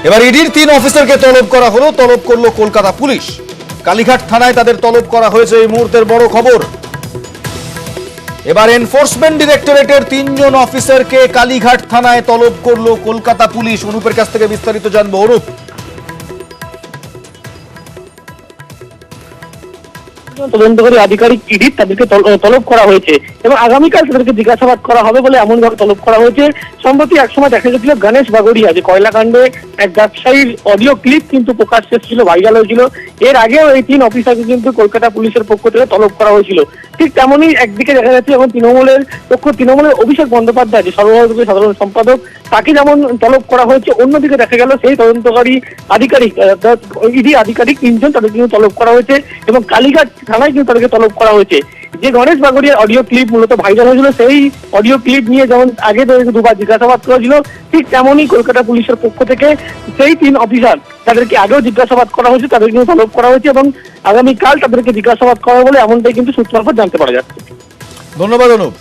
এবার ইডির 3 অফিসারকে তলব করা হলো, তলব করলো কলকাতা পুলিশ। কালীঘাট থানায় তাদের তলব করা হয়েছে, এই মুহূর্তের বড় খবর। এবার এনফোর্সমেন্ট ডিরেক্টরেটের 3 জন অফিসারকে কালীঘাট থানায় তলব করলো কলকাতা পুলিশ। অনুপের কাছ থেকে বিস্তারিত জানবো। অনুপ, তদন্তকারী আধিকারিক ইডি তাদেরকে তলব করা হয়েছে এবং আগামীকাল তাদেরকে জিজ্ঞাসাবাদ করা হবে বলে এমন ভাবে তলব করা হয়েছে। সম্প্রতি একসময় দেখা গেছিল গণেশ বাগড়িয়া যে কয়লাকাণ্ডে এক ব্যবসায়ীর অডিও ক্লিপ কিন্তু প্রকাশ্যে এসেছিল, ভাইরাল হয়েছিল। এর আগেও এই 3 অফিসারকে কিন্তু কলকাতা পুলিশের পক্ষ থেকে তলব করা হয়েছিল। ঠিক তেমনই একদিকে দেখা যাচ্ছে এখন তৃণমূলের অভিষেক বন্দ্যোপাধ্যায় যে সর্বভারতীয় সাধারণ সম্পাদক, তাকে যেমন তলব করা হয়েছে, অন্যদিকে দেখা গেল সেই তদন্তকারী আধিকারিক ইডি আধিকারিক 3 জন তাদের কিন্তু তলব করা হয়েছে এবং কালীঘাট থানায় কিন্তু তাদেরকে তলব করা হয়েছে। যে গণেশ বাগড়িয়ার অডিও ক্লিপ মূলত ভাইরাল হয়েছিল, সেই অডিও ক্লিপ নিয়ে যেমন আগে তাদেরকে 2 বার জিজ্ঞাসাবাদ করা ছিল, ঠিক তেমনই কলকাতা পুলিশের পক্ষ থেকে সেই 3 অফিসার তাদেরকে আগেও জিজ্ঞাসাবাদ করা হয়েছে, তাদেরকে কিন্তু তলব করা হয়েছে এবং আগামীকাল তাদেরকে জিজ্ঞাসাবাদ করা বলে এমনটাই কিন্তু সূত্র মারফত জানতে পারা যাচ্ছে। ধন্যবাদ অনুপ।